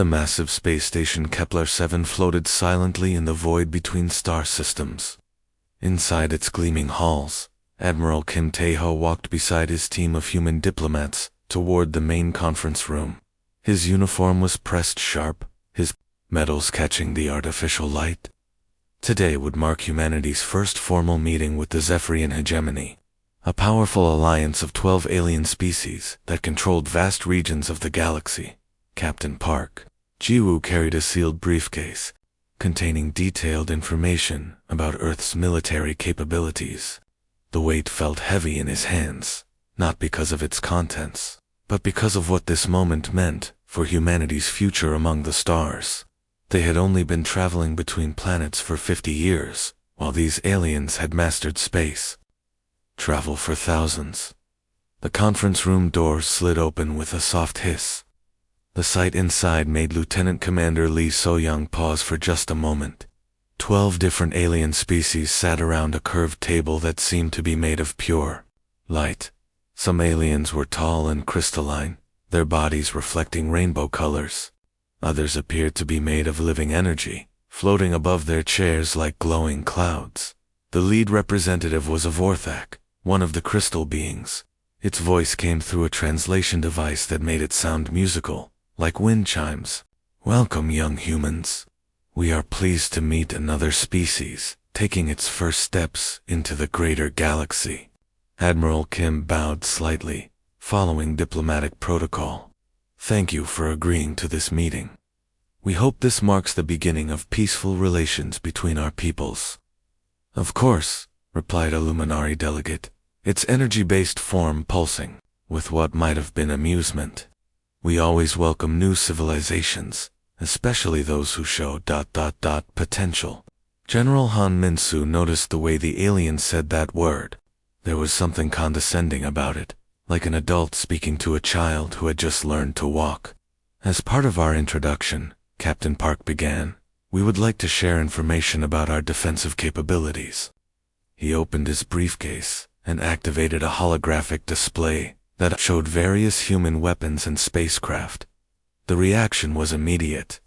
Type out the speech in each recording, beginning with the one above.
The massive space station Kepler-7 floated silently in the void between star systems. Inside its gleaming halls, Admiral Kim Tae-ho walked beside his team of human diplomats toward the main conference room. His uniform was pressed sharp, his medals catching the artificial light. Today would mark humanity's first formal meeting with the Zephyrian hegemony, a powerful alliance of 12 alien species that controlled vast regions of the galaxy. Captain Park Ji-woo carried a sealed briefcase containing detailed information about Earth's military capabilities. The weight felt heavy in his hands, not because of its contents, but because of what this moment meant for humanity's future among the stars. They had only been traveling between planets for 50 years, while these aliens had mastered space travel for thousands. The conference room doors slid open with a soft hiss. The sight inside made Lieutenant Commander Lee So-young pause for just a moment. 12 different alien species sat around a curved table that seemed to be made of pure light. Some aliens were tall and crystalline, their bodies reflecting rainbow colors. Others appeared to be made of living energy, floating above their chairs like glowing clouds. The lead representative was a Vorthak, one of the crystal beings. Its voice came through a translation device that made it sound musical, like wind chimes. "Welcome, young humans. We are pleased to meet another species, taking its first steps into the greater galaxy." Admiral Kim bowed slightly, following diplomatic protocol. "Thank you for agreeing to this meeting. We hope this marks the beginning of peaceful relations between our peoples." "Of course," replied a Luminari delegate, its energy-based form pulsing with what might have been amusement. "We always welcome new civilizations, especially those who show potential." General Han Min-soo noticed the way the alien said that word. There was something condescending about it, like an adult speaking to a child who had just learned to walk. "As part of our introduction," Captain Park began, "we would like to share information about our defensive capabilities." He opened his briefcase and activated a holographic display that showed various human weapons and spacecraft. The reaction was immediate.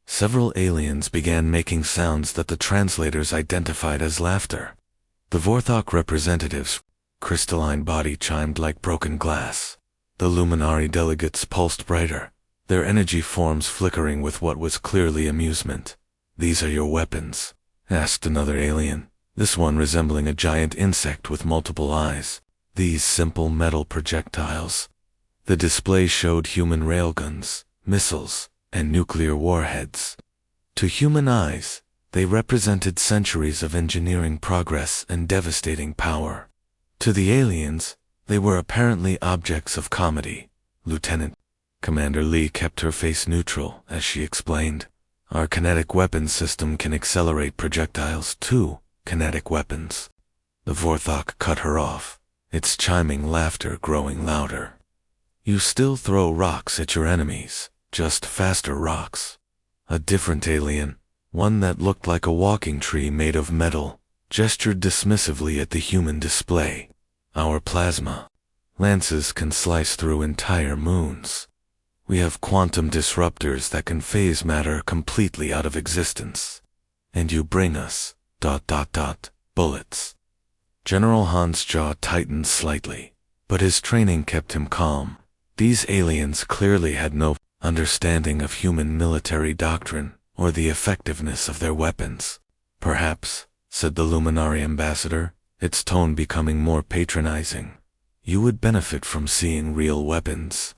Several aliens began making sounds that the translators identified as laughter. The Vorthok representatives' crystalline body chimed like broken glass. The Luminari delegates pulsed brighter, their energy forms flickering with what was clearly amusement. "These are your weapons?" asked another alien, this one resembling a giant insect with multiple eyes. "These simple metal projectiles." The display showed human railguns, missiles, and nuclear warheads. To human eyes, they represented centuries of engineering progress and devastating power. To the aliens, they were apparently objects of comedy. Lieutenant Commander Lee kept her face neutral as she explained, "Our kinetic weapons system can accelerate projectiles too." "Kinetic weapons." The Vorthok cut her off, its chiming laughter growing louder. "You still throw rocks at your enemies, just faster rocks." A different alien, one that looked like a walking tree made of metal, gestured dismissively at the human display. "Our plasma lances can slice through entire moons. We have quantum disruptors that can phase matter completely out of existence. And you bring us bullets." General Han's jaw tightened slightly, but his training kept him calm. These aliens clearly had no understanding of human military doctrine or the effectiveness of their weapons. "Perhaps," said the Luminari ambassador, its tone becoming more patronizing, "you would benefit from seeing real weapons."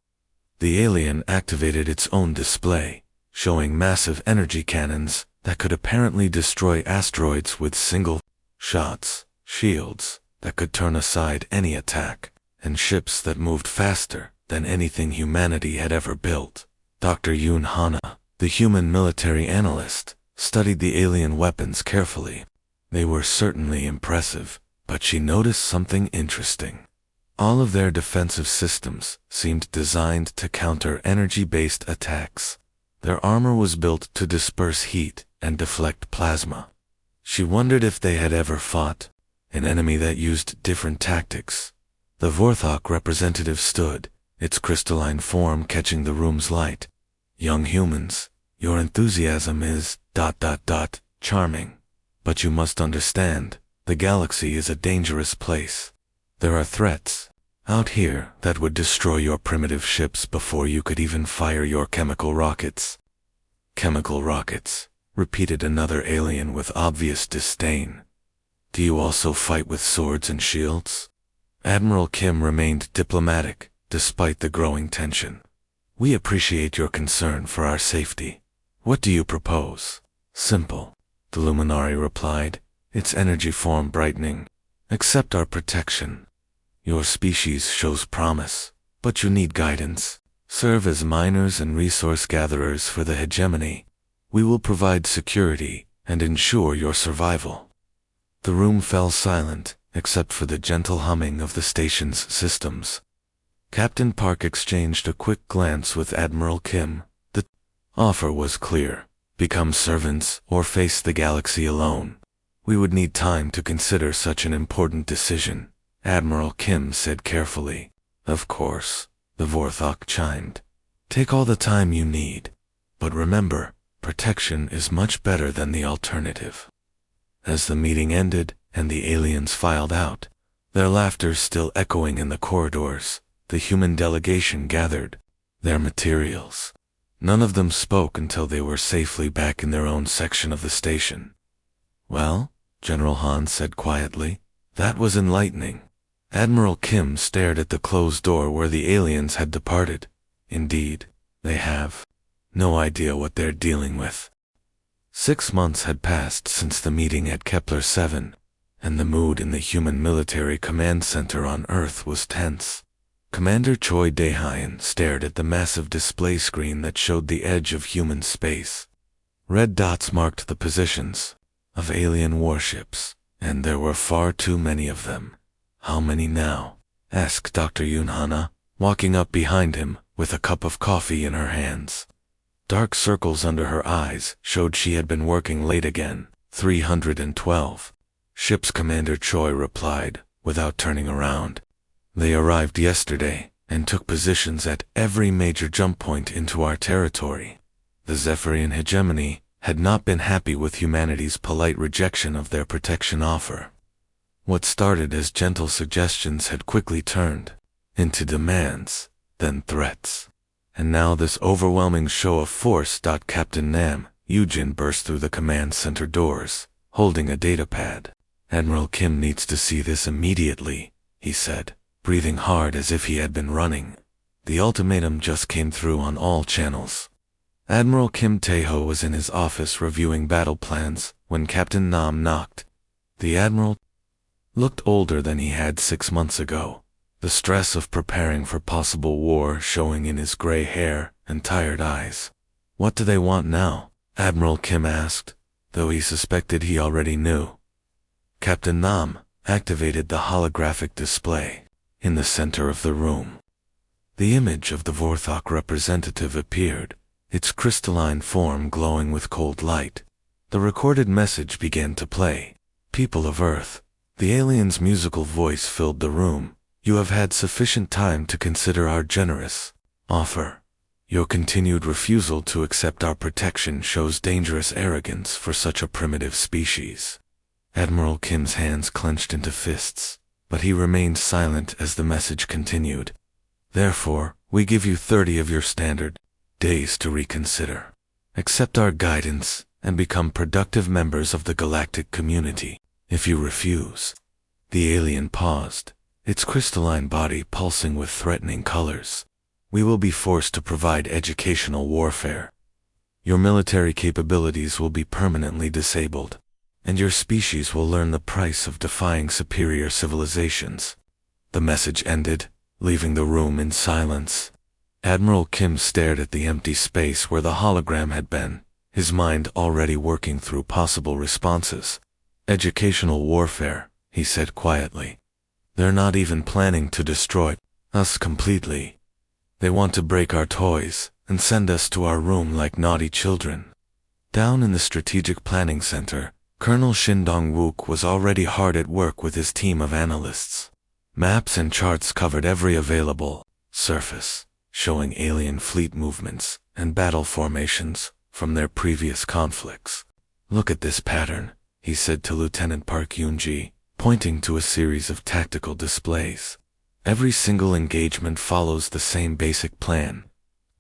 The alien activated its own display, showing massive energy cannons that could apparently destroy asteroids with single shots, shields that could turn aside any attack, and ships that moved faster than anything humanity had ever built. Dr. Yoon Hana, the human military analyst, studied the alien weapons carefully. They were certainly impressive, but she noticed something interesting. All of their defensive systems seemed designed to counter energy-based attacks. Their armor was built to disperse heat and deflect plasma. She wondered if they had ever fought an enemy that used different tactics. The Vorthok representative stood, its crystalline form catching the room's light. Young humans, your enthusiasm is ... charming. But you must understand, the galaxy is a dangerous place. There are threats out here that would destroy your primitive ships before you could even fire your chemical rockets. Chemical rockets, repeated another alien with obvious disdain. Do you also fight with swords and shields? Admiral Kim remained diplomatic, despite the growing tension. We appreciate your concern for our safety. What do you propose? Simple, the luminary replied, its energy form brightening. Accept our protection. Your species shows promise, but you need guidance. Serve as miners and resource gatherers for the hegemony. We will provide security and ensure your survival. The room fell silent, except for the gentle humming of the station's systems. Captain Park exchanged a quick glance with Admiral Kim. The offer was clear. Become servants or face the galaxy alone. We would need time to consider such an important decision, Admiral Kim said carefully. Of course, the Vorthok chimed. Take all the time you need. But remember, protection is much better than the alternative. As the meeting ended and the aliens filed out, their laughter still echoing in the corridors, the human delegation gathered their materials. None of them spoke until they were safely back in their own section of the station. Well, General Han said quietly, that was enlightening. Admiral Kim stared at the closed door where the aliens had departed. Indeed, they have no idea what they're dealing with. 6 months had passed since the meeting at Kepler 7, and the mood in the human military command center on Earth was tense. Commander Choi Daehyun stared at the massive display screen that showed the edge of human space. Red dots marked the positions of alien warships, and there were far too many of them. How many now? Asked Dr. Yunhana, walking up behind him with a cup of coffee in her hands. Dark circles under her eyes showed she had been working late again. 312. Ship's Commander Choi replied, without turning around. They arrived yesterday and took positions at every major jump point into our territory. The Zephyrian hegemony had not been happy with humanity's polite rejection of their protection offer. What started as gentle suggestions had quickly turned into demands, then threats. And now this overwhelming show of force. Captain Nam Yujin burst through the command center doors, holding a datapad. Admiral Kim needs to see this immediately, he said, breathing hard as if he had been running. The ultimatum just came through on all channels. Admiral Kim Tae-ho was in his office reviewing battle plans when Captain Nam knocked. The admiral looked older than he had 6 months ago, the stress of preparing for possible war showing in his gray hair and tired eyes. What do they want now? Admiral Kim asked, though he suspected he already knew. Captain Nam activated the holographic display in the center of the room. The image of the Vorthok representative appeared, its crystalline form glowing with cold light. The recorded message began to play. People of Earth. The alien's musical voice filled the room. You have had sufficient time to consider our generous offer. Your continued refusal to accept our protection shows dangerous arrogance for such a primitive species. Admiral Kim's hands clenched into fists, but he remained silent as the message continued. Therefore, we give you 30 of your standard days to reconsider. Accept our guidance and become productive members of the galactic community. If you refuse. The alien paused, its crystalline body pulsing with threatening colors. We will be forced to provide educational warfare. Your military capabilities will be permanently disabled, and your species will learn the price of defying superior civilizations. The message ended, leaving the room in silence. Admiral Kim stared at the empty space where the hologram had been, his mind already working through possible responses. Educational warfare, he said quietly. They're not even planning to destroy us completely. They want to break our toys and send us to our room like naughty children. Down in the Strategic Planning Center, Colonel Shin Dong-wook was already hard at work with his team of analysts. Maps and charts covered every available surface, showing alien fleet movements, and battle formations from their previous conflicts. "Look at this pattern," he said to Lieutenant Park Yoon-ji, pointing to a series of tactical displays. "Every single engagement follows the same basic plan.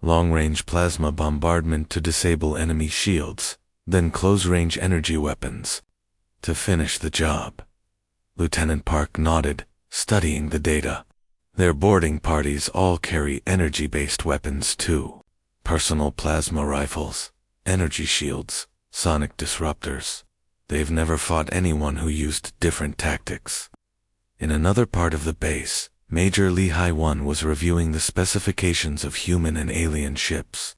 Long-range plasma bombardment to disable enemy shields, then close-range energy weapons to finish the job." Lieutenant Park nodded, studying the data. "Their boarding parties all carry energy-based weapons too. Personal plasma rifles, energy shields, sonic disruptors. They've never fought anyone who used different tactics." In another part of the base, Major Lee Hai-1 was reviewing the specifications of human and alien ships.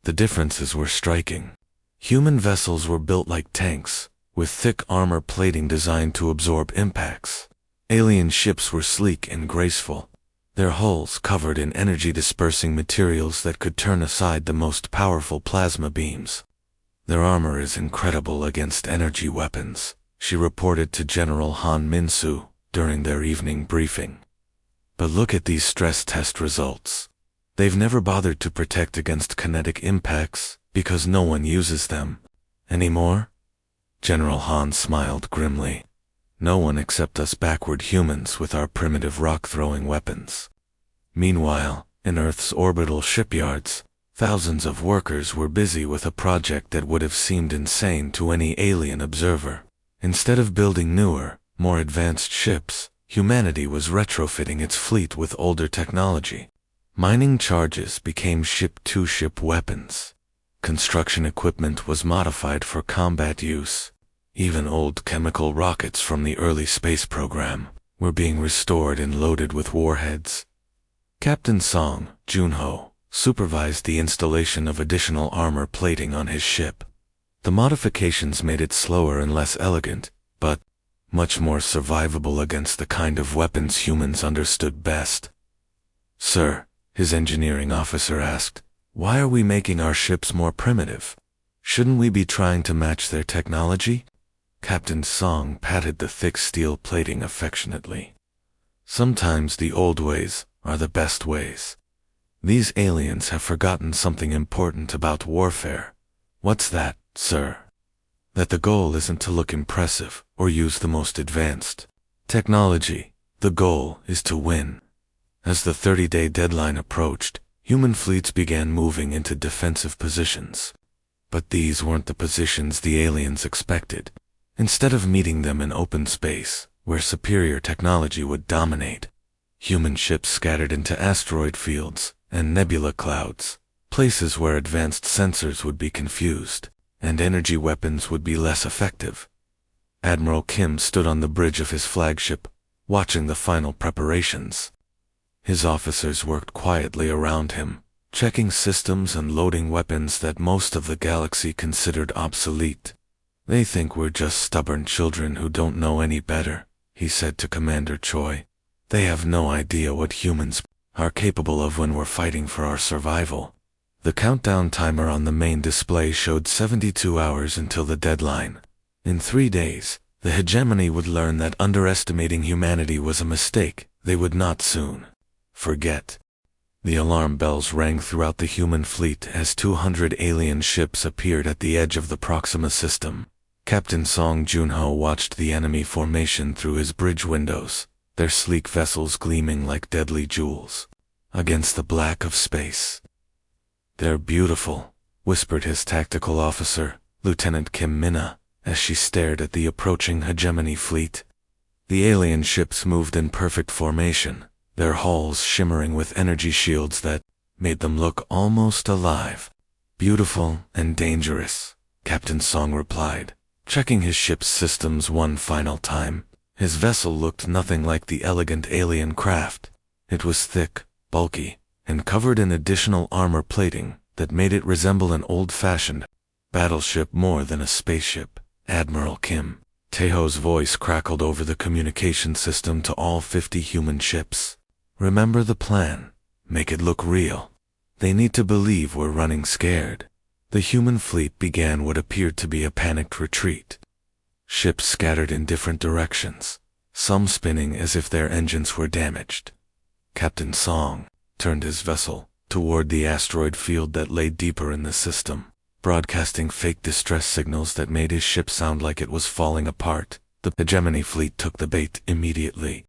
The differences were striking. Human vessels were built like tanks, with thick armor plating designed to absorb impacts. Alien ships were sleek and graceful, their hulls covered in energy-dispersing materials that could turn aside the most powerful plasma beams. "Their armor is incredible against energy weapons," she reported to General Han Min-soo during their evening briefing. "But look at these stress test results. They've never bothered to protect against kinetic impacts because no one uses them anymore." General Han smiled grimly. "No one except us backward humans with our primitive rock-throwing weapons." Meanwhile, in Earth's orbital shipyards, thousands of workers were busy with a project that would have seemed insane to any alien observer. Instead of building newer, more advanced ships, humanity was retrofitting its fleet with older technology. Mining charges became ship-to-ship weapons. Construction equipment was modified for combat use. Even old chemical rockets from the early space program were being restored and loaded with warheads. Captain Song Joon-ho supervised the installation of additional armor plating on his ship. The modifications made it slower and less elegant, but much more survivable against the kind of weapons humans understood best. "Sir," his engineering officer asked, "why are we making our ships more primitive? Shouldn't we be trying to match their technology?" Captain Song patted the thick steel plating affectionately. "Sometimes the old ways are the best ways. These aliens have forgotten something important about warfare." "What's that, sir?" "That the goal isn't to look impressive or use the most advanced technology. The goal is to win." As the 30-day deadline approached, human fleets began moving into defensive positions. But these weren't the positions the aliens expected. Instead of meeting them in open space, where superior technology would dominate, human ships scattered into asteroid fields and nebula clouds, places where advanced sensors would be confused, and energy weapons would be less effective. Admiral Kim stood on the bridge of his flagship, watching the final preparations. His officers worked quietly around him, checking systems and loading weapons that most of the galaxy considered obsolete. "They think we're just stubborn children who don't know any better," he said to Commander Choi. "They have no idea what humans are capable of when we're fighting for our survival." The countdown timer on the main display showed 72 hours until the deadline. In 3 days, the hegemony would learn that underestimating humanity was a mistake they would not soon forget. The alarm bells rang throughout the human fleet as 200 alien ships appeared at the edge of the Proxima system. Captain Song Joon-ho watched the enemy formation through his bridge windows, their sleek vessels gleaming like deadly jewels against the black of space. "They're beautiful," whispered his tactical officer, Lieutenant Kim Minna, as she stared at the approaching hegemony fleet. The alien ships moved in perfect formation, their hulls shimmering with energy shields that made them look almost alive. "Beautiful and dangerous," Captain Song replied, checking his ship's systems one final time. His vessel looked nothing like the elegant alien craft. It was thick, bulky, and covered in additional armor plating that made it resemble an old-fashioned battleship more than a spaceship. "Admiral Kim." Taeho's voice crackled over the communication system to all 50 human ships. "Remember the plan. Make it look real. They need to believe we're running scared." The human fleet began what appeared to be a panicked retreat. Ships scattered in different directions, some spinning as if their engines were damaged. Captain Song turned his vessel toward the asteroid field that lay deeper in the system, broadcasting fake distress signals that made his ship sound like it was falling apart. The hegemony fleet took the bait immediately.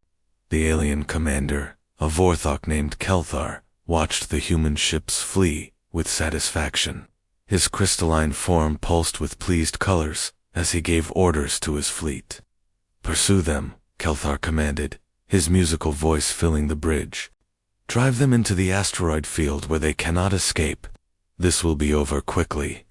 The alien commander, a Vorthok named Kelthar, watched the human ships flee with satisfaction. His crystalline form pulsed with pleased colors as he gave orders to his fleet. "Pursue them," Kelthar commanded, his musical voice filling the bridge. "Drive them into the asteroid field where they cannot escape. This will be over quickly."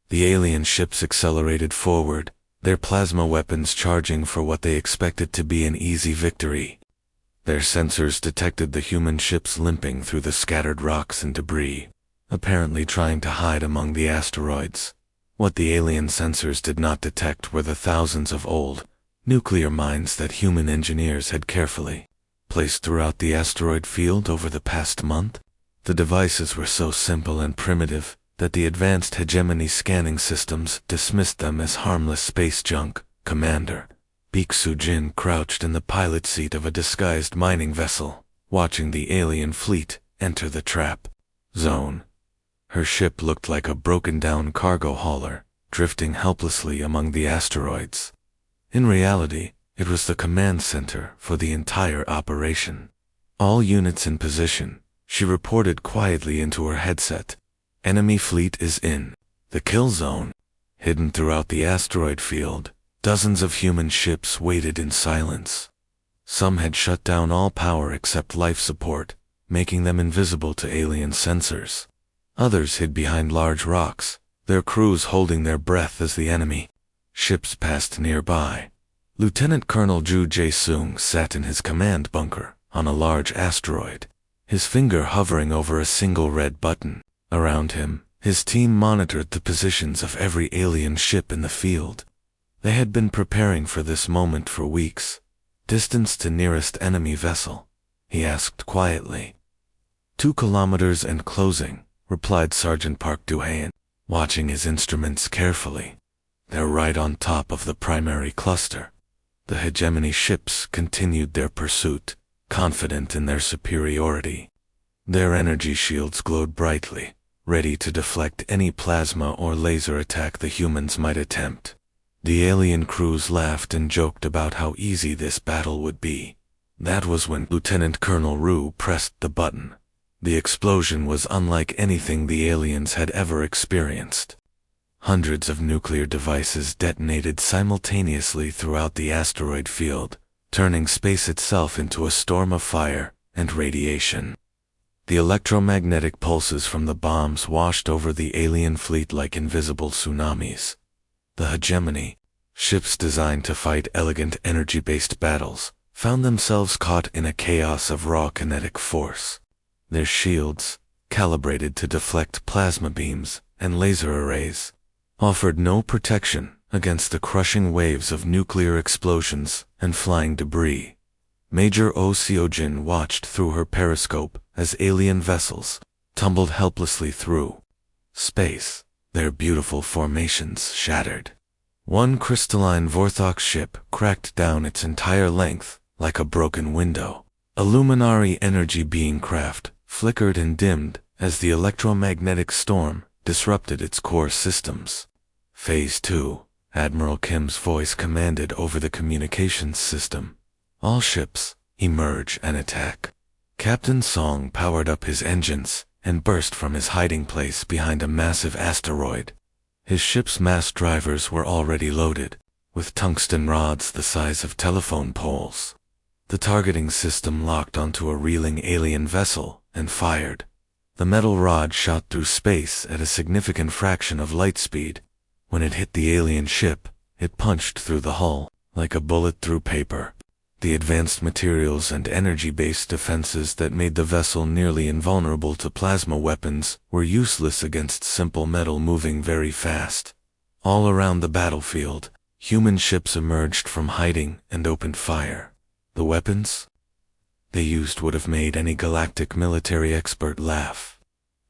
The alien ships accelerated forward, their plasma weapons charging for what they expected to be an easy victory. Their sensors detected the human ships limping through the scattered rocks and debris, apparently trying to hide among the asteroids. What the alien sensors did not detect were the thousands of old, nuclear mines that human engineers had carefully placed throughout the asteroid field over the past month. The devices were so simple and primitive that the advanced hegemony scanning systems dismissed them as harmless space junk. Commander Biksu Jin crouched in the pilot seat of a disguised mining vessel, watching the alien fleet enter the trap zone. Her ship looked like a broken-down cargo hauler, drifting helplessly among the asteroids. In reality, it was the command center for the entire operation. "All units in position," she reported quietly into her headset. "Enemy fleet is in the kill zone." Hidden throughout the asteroid field, dozens of human ships waited in silence. Some had shut down all power except life support, making them invisible to alien sensors. Others hid behind large rocks, their crews holding their breath as the enemy ships passed nearby. Lieutenant Colonel Zhu Jae-sung sat in his command bunker on a large asteroid, his finger hovering over a single red button. Around him, his team monitored the positions of every alien ship in the field. They had been preparing for this moment for weeks. "Distance to nearest enemy vessel?" he asked quietly. 2 kilometers and closing," replied Sergeant Park Duhayan, watching his instruments carefully. "They're right on top of the primary cluster." The hegemony ships continued their pursuit, confident in their superiority. Their energy shields glowed brightly, ready to deflect any plasma or laser attack the humans might attempt. The alien crews laughed and joked about how easy this battle would be. That was when Lieutenant Colonel Ru pressed the button. The explosion was unlike anything the aliens had ever experienced. Hundreds of nuclear devices detonated simultaneously throughout the asteroid field, turning space itself into a storm of fire and radiation. The electromagnetic pulses from the bombs washed over the alien fleet like invisible tsunamis. The hegemony, ships designed to fight elegant energy-based battles, found themselves caught in a chaos of raw kinetic force. Their shields, calibrated to deflect plasma beams and laser arrays, offered no protection against the crushing waves of nuclear explosions and flying debris. Major Oh Seo-jin watched through her periscope as alien vessels tumbled helplessly through space, their beautiful formations shattered. One crystalline Vorthok ship cracked down its entire length like a broken window. A luminary energy being craft flickered and dimmed as the electromagnetic storm disrupted its core systems. Phase 2, Admiral Kim's voice commanded over the communications system. "All ships, emerge and attack." Captain Song powered up his engines and burst from his hiding place behind a massive asteroid. His ship's mass drivers were already loaded, with tungsten rods the size of telephone poles. The targeting system locked onto a reeling alien vessel and fired. The metal rod shot through space at a significant fraction of light speed. When it hit the alien ship, it punched through the hull like a bullet through paper. The advanced materials and energy-based defenses that made the vessel nearly invulnerable to plasma weapons were useless against simple metal moving very fast. All around the battlefield, human ships emerged from hiding and opened fire. The weapons they used would have made any galactic military expert laugh.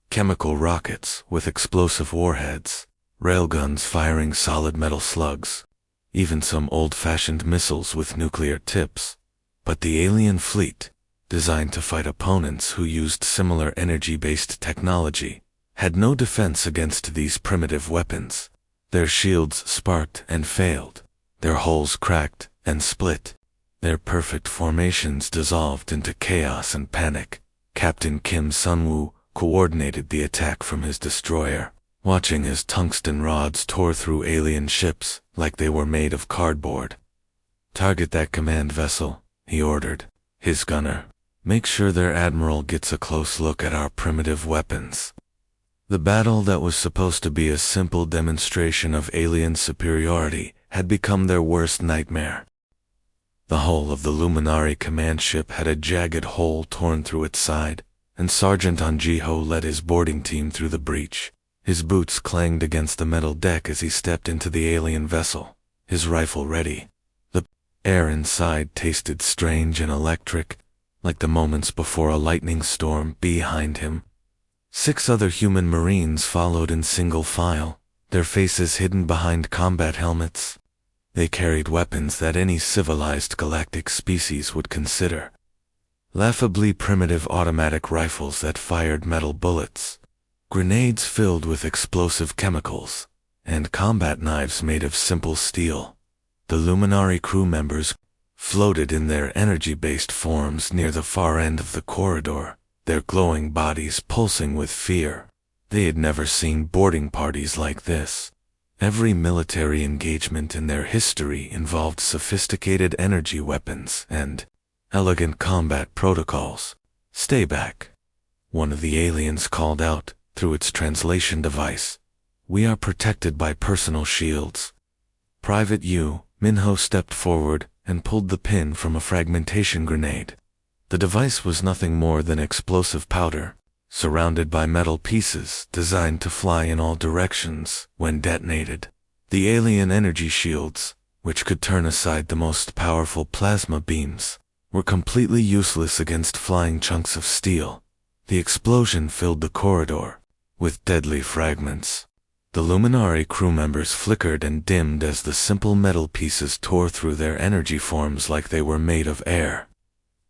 Chemical rockets with explosive warheads, railguns firing solid metal slugs, even some old-fashioned missiles with nuclear tips. But the alien fleet, designed to fight opponents who used similar energy-based technology, had no defense against these primitive weapons. Their shields sparked and failed, their hulls cracked and split, their perfect formations dissolved into chaos and panic. Captain Kim Sun-woo coordinated the attack from his destroyer, watching as tungsten rods tore through alien ships like they were made of cardboard. "Target that command vessel," he ordered his gunner. "Make sure their admiral gets a close look at our primitive weapons." The battle that was supposed to be a simple demonstration of alien superiority had become their worst nightmare. The hull of the Luminari command ship had a jagged hole torn through its side, and Sergeant An Ji-ho led his boarding team through the breach. His boots clanged against the metal deck as he stepped into the alien vessel, his rifle ready. The air inside tasted strange and electric, like the moments before a lightning storm behind him. 6 other human Marines followed in single file, their faces hidden behind combat helmets. They carried weapons that any civilized galactic species would consider laughably primitive automatic rifles that fired metal bullets, grenades filled with explosive chemicals, and combat knives made of simple steel. The Luminari crew members floated in their energy-based forms near the far end of the corridor, their glowing bodies pulsing with fear. They had never seen boarding parties like this. Every military engagement in their history involved sophisticated energy weapons and elegant combat protocols. "Stay back," one of the aliens called out through its translation device. "We are protected by personal shields." Private Yu Minho stepped forward and pulled the pin from a fragmentation grenade. The device was nothing more than explosive powder, surrounded by metal pieces designed to fly in all directions when detonated. The alien energy shields, which could turn aside the most powerful plasma beams, were completely useless against flying chunks of steel. The explosion filled the corridor with deadly fragments. The Luminari crew members flickered and dimmed as the simple metal pieces tore through their energy forms like they were made of air.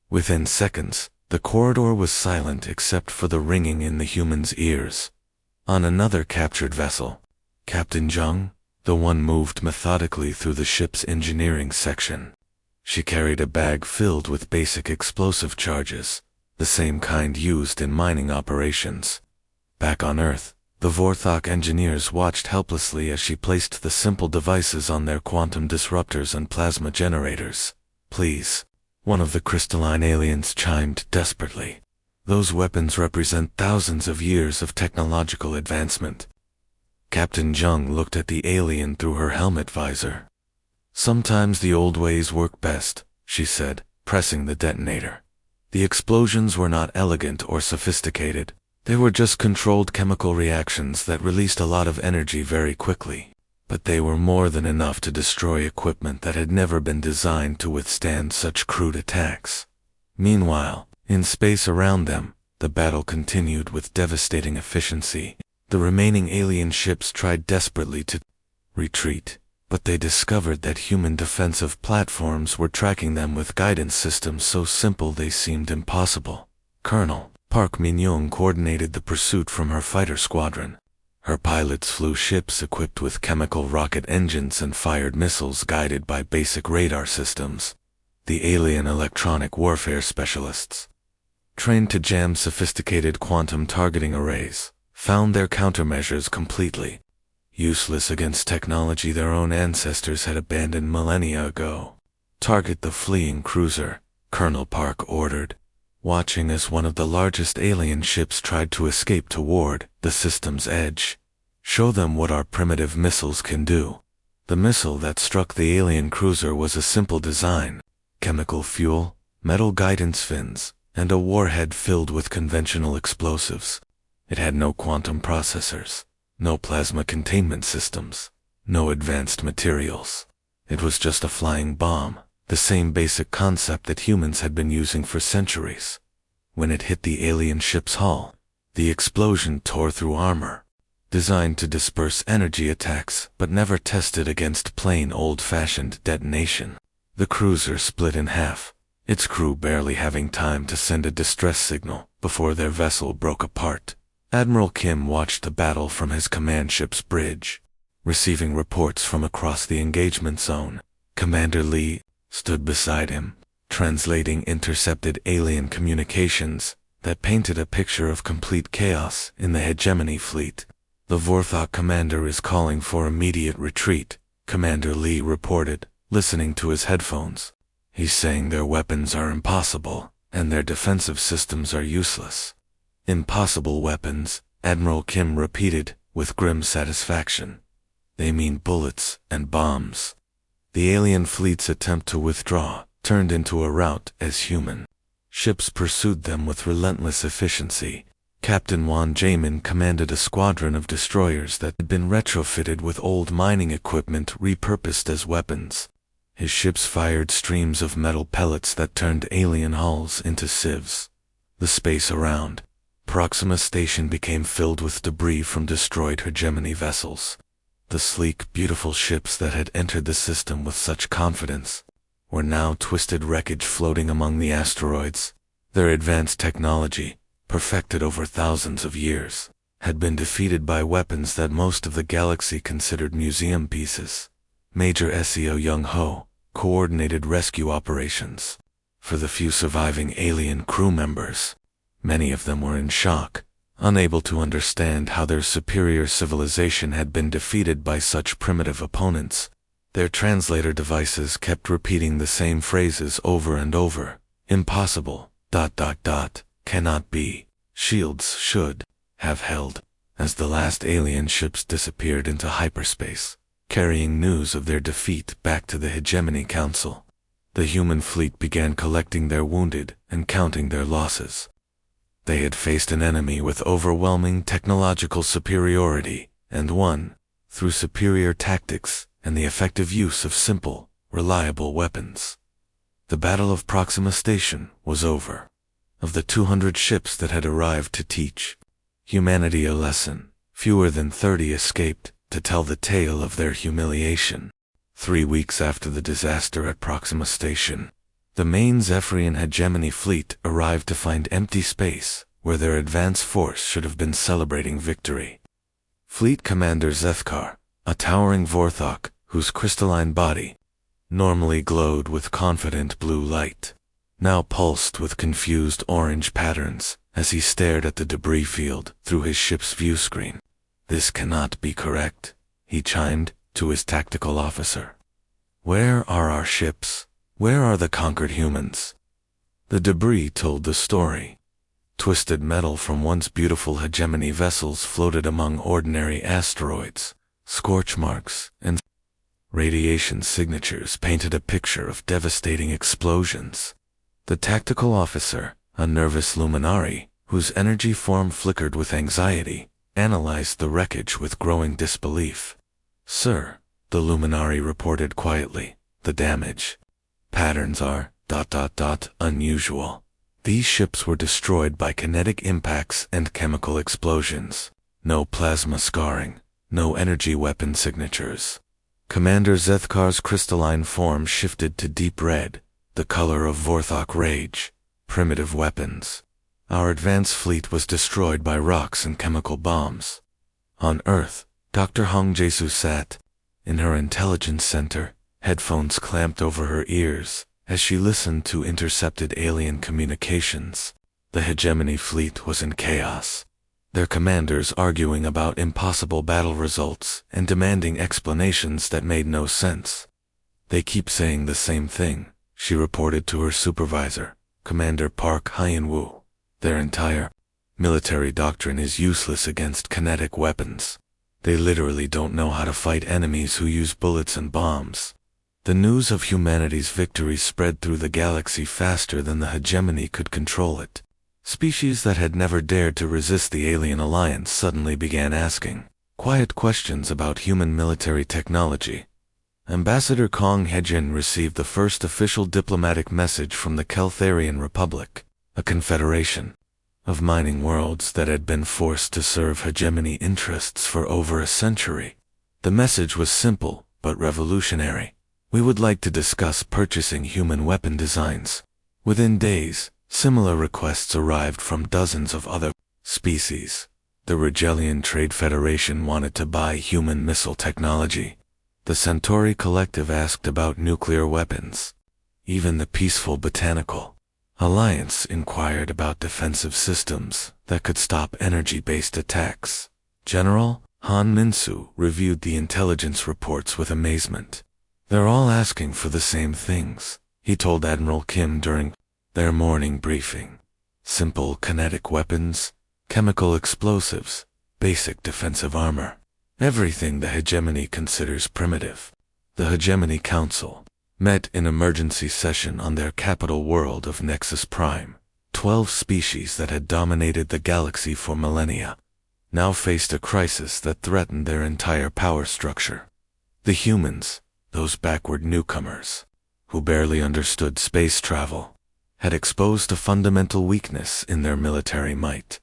Within seconds, the corridor was silent except for the ringing in the humans' ears. On another captured vessel, Captain Jung, the one moved methodically through the ship's engineering section. She carried a bag filled with basic explosive charges, the same kind used in mining operations. Back on Earth, the Vorthok engineers watched helplessly as she placed the simple devices on their quantum disruptors and plasma generators. "Please," one of the crystalline aliens chimed desperately. "Those weapons represent thousands of years of technological advancement." Captain Jung looked at the alien through her helmet visor. "Sometimes the old ways work best," she said, pressing the detonator. The explosions were not elegant or sophisticated. They were just controlled chemical reactions that released a lot of energy very quickly. But they were more than enough to destroy equipment that had never been designed to withstand such crude attacks. Meanwhile, in space around them, the battle continued with devastating efficiency. The remaining alien ships tried desperately to retreat, but they discovered that human defensive platforms were tracking them with guidance systems so simple they seemed impossible. Colonel Park Min-young coordinated the pursuit from her fighter squadron. Her pilots flew ships equipped with chemical rocket engines and fired missiles guided by basic radar systems. The alien electronic warfare specialists, trained to jam sophisticated quantum targeting arrays, found their countermeasures completely useless against technology their own ancestors had abandoned millennia ago. "Target the fleeing cruiser," Colonel Park ordered, watching as one of the largest alien ships tried to escape toward the system's edge. "Show them what our primitive missiles can do." The missile that struck the alien cruiser was a simple design: chemical fuel, metal guidance fins, and a warhead filled with conventional explosives. It had no quantum processors, no plasma containment systems, no advanced materials. It was just a flying bomb, the same basic concept that humans had been using for centuries. When it hit the alien ship's hull, the explosion tore through armor, designed to disperse energy attacks but never tested against plain old-fashioned detonation. The cruiser split in half, its crew barely having time to send a distress signal before their vessel broke apart. Admiral Kim watched the battle from his command ship's bridge, receiving reports from across the engagement zone. Commander Lee stood beside him, translating intercepted alien communications that painted a picture of complete chaos in the hegemony fleet. The Vorthok commander is calling for immediate retreat, Commander Lee reported, listening to his headphones. He's saying their weapons are impossible, and their defensive systems are useless. Impossible weapons, Admiral Kim repeated, with grim satisfaction. They mean bullets and bombs. The alien fleet's attempt to withdraw turned into a rout as human ships pursued them with relentless efficiency. Captain Juan Jamin commanded a squadron of destroyers that had been retrofitted with old mining equipment repurposed as weapons. His ships fired streams of metal pellets that turned alien hulls into sieves. The space around Proxima Station became filled with debris from destroyed hegemony vessels. The sleek, beautiful ships that had entered the system with such confidence were now twisted wreckage floating among the asteroids. Their advanced technology, perfected over thousands of years, had been defeated by weapons that most of the galaxy considered museum pieces. Major Seo Young-ho coordinated rescue operations for the few surviving alien crew members. Many of them were in shock, unable to understand how their superior civilization had been defeated by such primitive opponents. Their translator devices kept repeating the same phrases over and over. Impossible, ... cannot be, shields should have held, as the last alien ships disappeared into hyperspace, carrying news of their defeat back to the Hegemony Council. The human fleet began collecting their wounded and counting their losses. They had faced an enemy with overwhelming technological superiority, and won through superior tactics and the effective use of simple, reliable weapons. The Battle of Proxima Station was over. Of the 200 ships that had arrived to teach humanity a lesson, fewer than 30 escaped to tell the tale of their humiliation. 3 weeks after the disaster at Proxima Station, the main Zephyrian hegemony fleet arrived to find empty space where their advance force should have been celebrating victory. Fleet Commander Zethkar, a towering Vorthok whose crystalline body normally glowed with confident blue light, now pulsed with confused orange patterns as he stared at the debris field through his ship's view screen. "This cannot be correct," he chimed to his tactical officer. "Where are our ships? Where are the conquered humans?" The debris told the story. Twisted metal from once beautiful hegemony vessels floated among ordinary asteroids. Scorch marks and radiation signatures painted a picture of devastating explosions. The tactical officer, a nervous luminary, whose energy form flickered with anxiety, analyzed the wreckage with growing disbelief. "Sir," the luminary reported quietly, "the damage patterns are ... unusual. These ships were destroyed by kinetic impacts and chemical explosions. No plasma scarring, no energy weapon signatures." Commander Zethkar's crystalline form shifted to deep red, the color of Vorthok rage. "Primitive weapons. Our advance fleet was destroyed by rocks and chemical bombs." On Earth, Dr. Hong Jae-soo sat in her intelligence center, headphones clamped over her ears, as she listened to intercepted alien communications. The hegemony fleet was in chaos, their commanders arguing about impossible battle results and demanding explanations that made no sense. "They keep saying the same thing," she reported to her supervisor, Commander Park Hyun-woo. "Their entire military doctrine is useless against kinetic weapons. They literally don't know how to fight enemies who use bullets and bombs." The news of humanity's victory spread through the galaxy faster than the hegemony could control it. Species that had never dared to resist the alien alliance suddenly began asking quiet questions about human military technology. Ambassador Kong Hejin received the first official diplomatic message from the Keltharian Republic, a confederation of mining worlds that had been forced to serve hegemony interests for over a century. The message was simple but revolutionary. "We would like to discuss purchasing human weapon designs. Within days, similar requests arrived from dozens of other species. The Rigelian Trade Federation wanted to buy human missile technology. The Centauri Collective asked about nuclear weapons. Even the peaceful Botanical Alliance inquired about defensive systems that could stop energy-based attacks. General Han Minsu reviewed the intelligence reports with amazement. They're all asking for the same things, he told Admiral Kim during their morning briefing. Simple kinetic weapons, chemical explosives, basic defensive armor. Everything the hegemony considers primitive. The Hegemony Council met in emergency session on their capital world of Nexus Prime. 12 species that had dominated the galaxy for millennia now faced a crisis that threatened their entire power structure. The humans, those backward newcomers, who barely understood space travel, had exposed a fundamental weakness in their military might.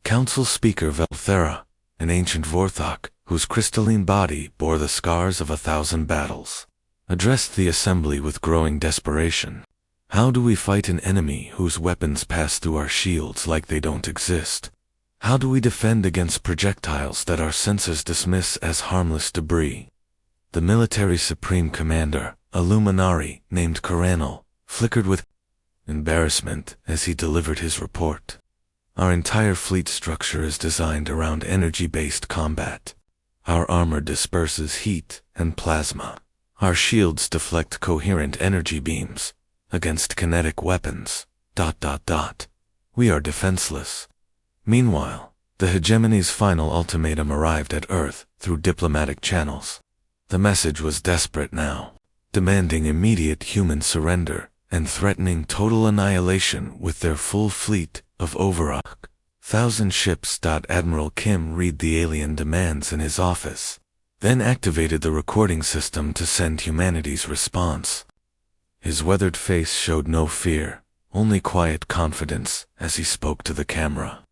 Council Speaker Velthera, an ancient Vorthok whose crystalline body bore the scars of 1,000 battles, addressed the assembly with growing desperation. How do we fight an enemy whose weapons pass through our shields like they don't exist? How do we defend against projectiles that our sensors dismiss as harmless debris? The military supreme commander, a luminary named Coranal, flickered with embarrassment as he delivered his report. Our entire fleet structure is designed around energy-based combat. Our armor disperses heat and plasma. Our shields deflect coherent energy beams against kinetic weapons. ... We are defenseless. Meanwhile, the hegemony's final ultimatum arrived at Earth through diplomatic channels. The message was desperate now, demanding immediate human surrender and threatening total annihilation with their full fleet of over 1,000 ships. Admiral Kim read the alien demands in his office, then activated the recording system to send humanity's response. His weathered face showed no fear, only quiet confidence as he spoke to the camera.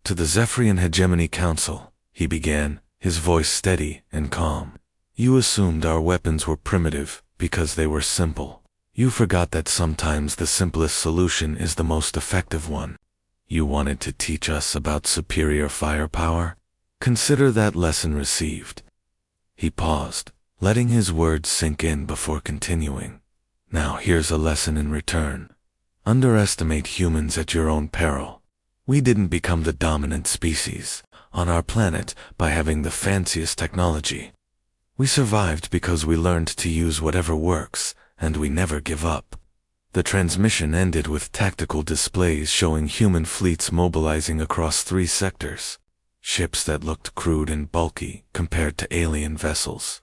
To the Zephyrian Hegemony Council, he began, his voice steady and calm. You assumed our weapons were primitive because they were simple. You forgot that sometimes the simplest solution is the most effective one. You wanted to teach us about superior firepower? Consider that lesson received. He paused, letting his words sink in before continuing. Now here's a lesson in return. Underestimate humans at your own peril. We didn't become the dominant species on our planet by having the fanciest technology. We survived because we learned to use whatever works, and we never give up. The transmission ended with tactical displays showing human fleets mobilizing across 3 sectors. Ships that looked crude and bulky compared to alien vessels,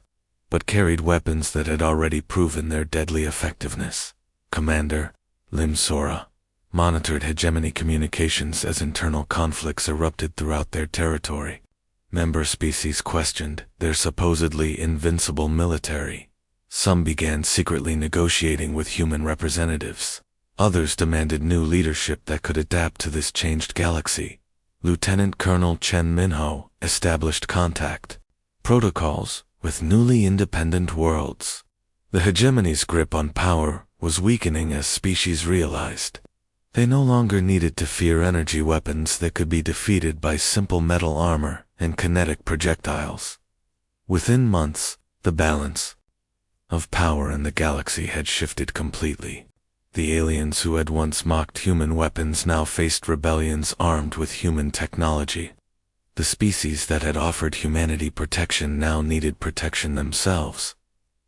but carried weapons that had already proven their deadly effectiveness. Commander Lim Sora monitored hegemony communications as internal conflicts erupted throughout their territory. Member species questioned their supposedly invincible military. Some began secretly negotiating with human representatives. Others demanded new leadership that could adapt to this changed galaxy. Lieutenant Colonel Chen Minho established contact protocols with newly independent worlds. The hegemony's grip on power was weakening as species realized they no longer needed to fear energy weapons that could be defeated by simple metal armor and kinetic projectiles. Within months, the balance of power in the galaxy had shifted completely. The aliens who had once mocked human weapons now faced rebellions armed with human technology. The species that had offered humanity protection now needed protection themselves.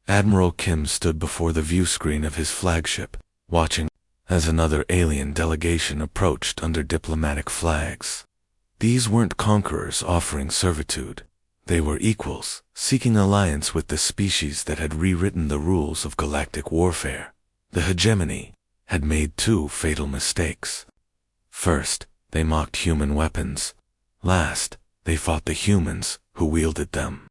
Admiral Kim stood before the view screen of his flagship, watching as another alien delegation approached under diplomatic flags. These weren't conquerors offering servitude. They were equals, seeking alliance with the species that had rewritten the rules of galactic warfare. The hegemony had made 2 fatal mistakes. First, they mocked human weapons. Last, they fought the humans who wielded them.